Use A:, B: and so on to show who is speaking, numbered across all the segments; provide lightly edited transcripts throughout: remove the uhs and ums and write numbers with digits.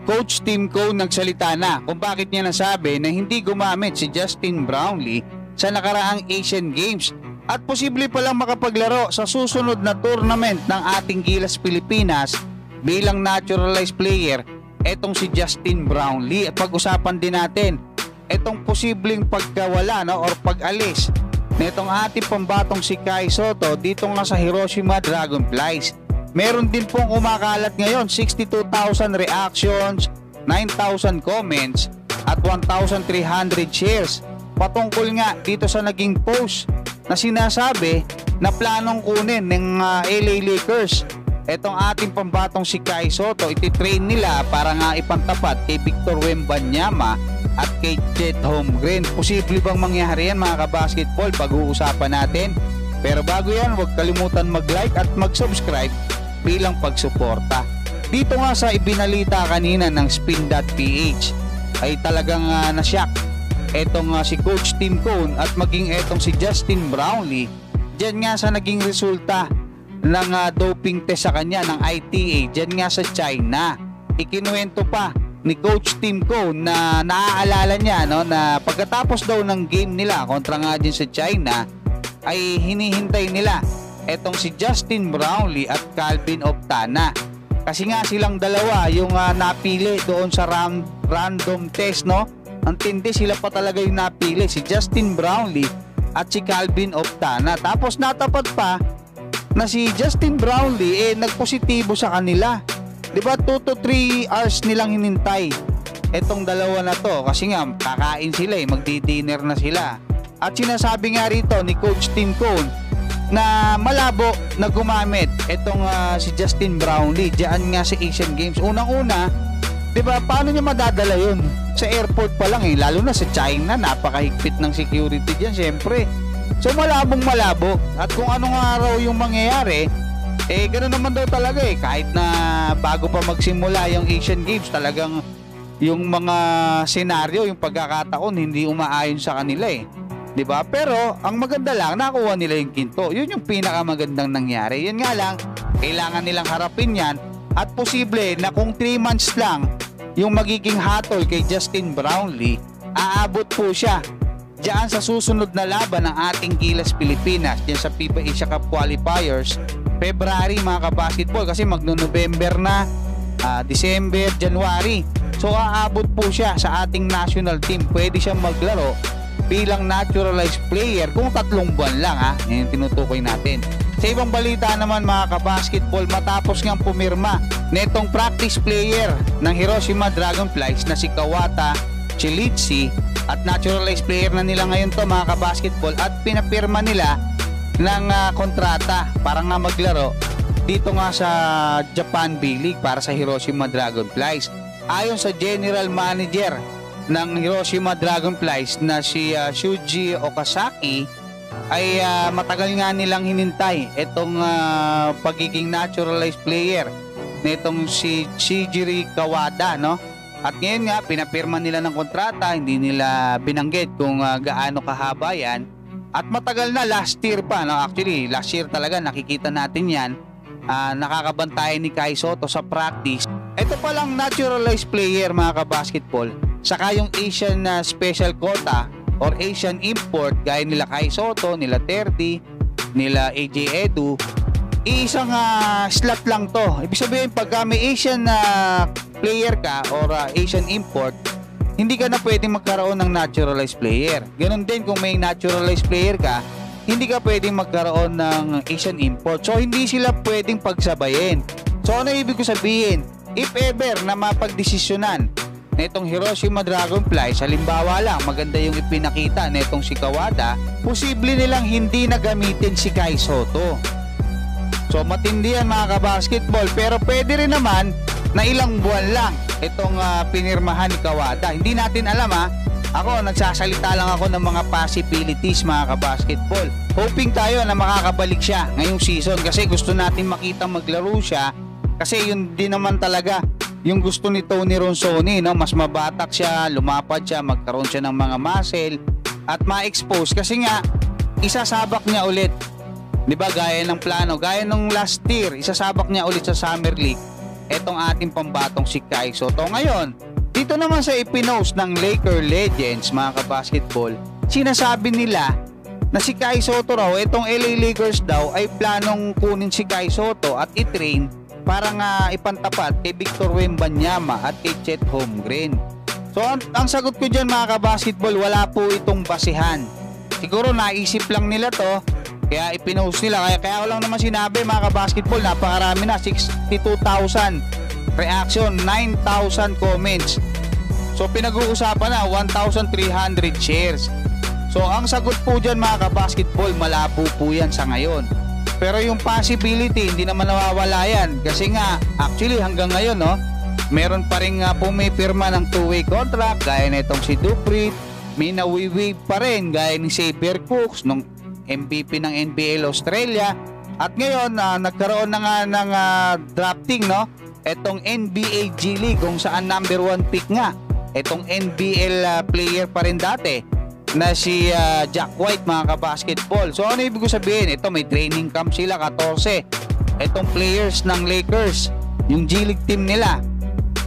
A: Coach Tim Cone nagsalita na kung bakit niya nasabi na hindi gumamit si Justin Brownlee sa nakaraang Asian Games at posible palang makapaglaro sa susunod na tournament ng ating Gilas Pilipinas bilang naturalized player etong si Justin Brownlee. At pag-usapan din natin etong posibleng pagkawala or pag-alis netong ating pambatong si Kai Sotto dito nga sa Hiroshima Dragonflies. Meron din pong kumakalat ngayon 62,000 reactions, 9,000 comments at 1,300 shares patungkol nga dito sa naging post na sinasabi na planong kunin ng LA Lakers etong ating pambatong si Kai Sotto. Ititrain nila para nga ipantapat kay Victor Wembanyama at kay Chet Holmgren. Posible bang mangyari yan mga kabasketball? Pag-uusapan natin. Pero bago yan, huwag kalimutan mag-like at mag-subscribe bilang pagsuporta. Dito nga sa ibinalita kanina ng Spin.ph ay talagang nasyak etong si Coach Tim Cone at maging etong si Justin Brownlee dyan nga sa naging resulta ng doping test sa kanya ng ITA dyan nga sa China. Ikinuwento pa ni Coach Tim Cone na naaalala niya na pagkatapos daw ng game nila kontra nga din sa China ay hinihintay nila etong si Justin Brownlee at Calvin Oftana kasi nga silang dalawa yung napili doon sa random test ang tindi, sila pa talaga yung napili, si Justin Brownlee at si Calvin Oftana. Tapos natapat pa na si Justin Brownlee nagpositibo sa kanila, diba? 2 to 3 hours nilang hinintay etong dalawa na to kasi nga kakain sila magdi-dinner na sila. At sinasabi nga rito ni Coach Tim Cone na malabo na gumamit itong si Justin Brownlee diyan nga sa Asian Games. Unang-una, 'di ba, paano niya madadala 'yun? Sa airport pa lang lalo na sa China, napakahigpit ng security diyan, syempre. So malabong-malabo. At kung anong araw yung mangyayari, ganoon naman daw talaga kahit na bago pa magsimula yung Asian Games, talagang yung mga senaryo, yung pagkakataon hindi umaayon sa kanila diba? Pero ang maganda lang, nakuha nila yung ginto. Yun yung pinakamagandang nangyari. Yun nga lang, kailangan nilang harapin yan at posible na kung 3 months lang yung magiging hatol kay Justin Brownlee, aabot po siya diyan sa susunod na laban ng ating Gilas Pilipinas diyan sa FIBA Asia Cup Qualifiers February mga kabasketball, kasi magno-November na, December, January. So aabot po siya sa ating national team. Pwede siyang maglaro bilang naturalized player kung 3 buwan lang yan yung tinutukoy natin. Sa ibang balita naman mga kabasketball, matapos ngang pumirma netong practice player ng Hiroshima Dragonflies na si Kawata Chilidze at naturalized player na nila ngayon to mga kabasketball, at pinapirma nila ng kontrata para nga maglaro dito nga sa Japan B-League para sa Hiroshima Dragonflies. Ayon sa general manager ng Hiroshima Dragonflies na si Shuji Okazaki, ay matagal nga nilang hinintay itong pagiging naturalized player nitong si Chijiri Kawada at ngayon nga pinapirma nila ng kontrata. Hindi nila binanggit kung gaano kahaba yan, at matagal na, last year pa actually last year talaga nakikita natin yan, nakakabantayan ni Kai Sotto sa practice. Ito palang naturalized player mga kabasketball, saka yung Asian special quota or Asian import gaya nila Kai Sotto, nila Terdi, nila AJ Edu, isang slot lang to. Ibig sabihin pagka may Asian player ka or Asian import, hindi ka na pwedeng magkaroon ng naturalized player. Ganon din kung may naturalized player ka, hindi ka pwedeng magkaroon ng Asian import. So hindi sila pwedeng pagsabayin. So ano ibig ko sabihin? If ever na mapagdesisyonan netong Hiroshima Dragonflies, halimbawa lang maganda yung ipinakita netong si Kawada, posible nilang hindi na gamitin si Kai Sotto. So matindi yan mga kabasketball, pero pwede rin naman na ilang buwan lang itong pinirmahan ni Kawada. Hindi natin alam Ako, nagsasalita lang ako ng mga possibilities mga kabasketball. Hoping tayo na makakabalik siya ngayong season kasi gusto natin makita maglaro siya, kasi yun din naman talaga yung gusto ni Tony Ronsoni, mas mabatak siya, lumapad siya, magkaroon siya ng mga muscle at ma-expose, kasi nga isasabak niya ulit, di ba, gaya ng plano, gaya nung last year, isasabak niya ulit sa Summer League etong ating pambatong si Kai Sotto. Ngayon, dito naman sa ipinost ng Laker Legends, mga kabasketball, sinasabi nila na si Kai Sotto raw, itong LA Lakers daw ay planong kunin si Kai Sotto at i-train para nga ipantapat kay Victor Wembanyama at kay Chet Holmgren. So ang sagot ko dyan, mga kabasketball, wala po itong basihan. Siguro naisip lang nila to, kaya ipinost nila. Kaya ko lang naman sinabi, mga kabasketball, napakarami na, 62,000 reaction, 9,000 comments. So pinag-uusapan na 1,300 shares. So ang sagot po dyan, mga kabasketball, malabo po yan sa ngayon. Pero yung possibility, hindi naman nawawala yan. Kasi nga, actually hanggang ngayon, no, meron pa rin pumipirma ng 2-way contract, gaya na itong si Dupree. May nawiwave pa rin, gaya ni Xavier Cooks, nung MVP ng NBL Australia. At ngayon, nagkaroon na nga ng drafting, no, itong NBA G League, kung saan number 1 pick nga itong NBL player pa rin dati na si Jack White, mga kabasketball. So ano ibig sabihin? Ito, may training camp sila, 14 itong players ng Lakers, yung G League team nila.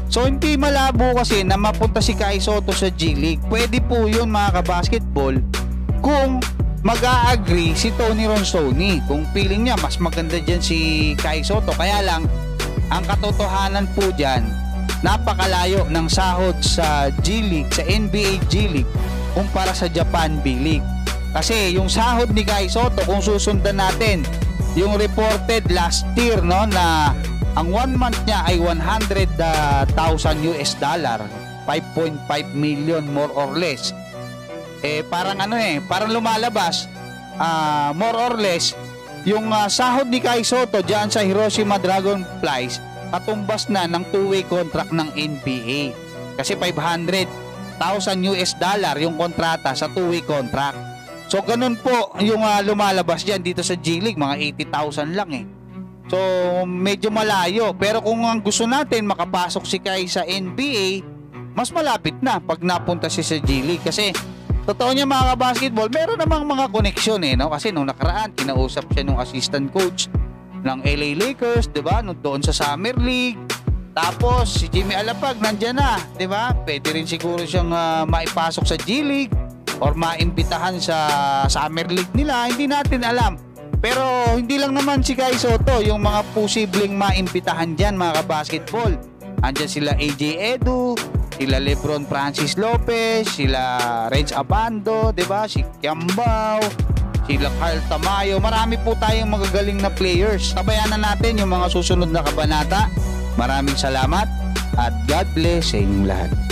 A: So hindi malabo kasi na mapunta si Kai Sotto sa G League. Pwede po yun, mga kabasketball, kung mag-a-agree si Tony Ronzoni, kung feeling niya mas maganda dyan si Kai Sotto. Kaya lang, ang katotohanan po dyan, napakalayo ng sahod sa G League, sa NBA G League, kumpara sa Japan B-League. Kasi yung sahod ni Kai Sotto, kung susundan natin yung reported last year, no, na ang 1 month niya ay 100,000 US dollar, 5.5 million more or less. Parang parang lumalabas more or less yung sahod ni Kai Sotto diyan sa Hiroshima Dragonflies katumbas na ng 2-way contract ng NBA. Kasi 500,000 US dollar yung kontrata sa 2-way contract. So ganun po yung lumalabas diyan dito sa G League, mga 80,000 lang eh. So medyo malayo, pero kung ang gusto natin makapasok si Kai sa NBA, mas malapit na pag napunta siya sa G League. Kasi totoo niya, mga kabasketball, meron namang mga koneksyon no? Kasi nung nakaraan kinausap siya nung assistant coach ng LA Lakers, 'di ba? Doon sa Summer League. Tapos si Jimmy Alapag nandiyan na, 'di ba? Pwede rin siguro siyang maipasok sa G League or maimbitahan sa Summer League nila, hindi natin alam. Pero hindi lang naman si Kai Sotto yung mga posibleng maimbitahan diyan, mga kabasketball. Andiyan sila AJ Edu, sila Lebron Francis Lopez, sila Renz Abando, 'di ba? Si Kiambao, sila Carl Tamayo. Marami po tayong magagaling na players. Tabayanan natin yung mga susunod na kabanata. Maraming salamat at God bless sa inyong lahat.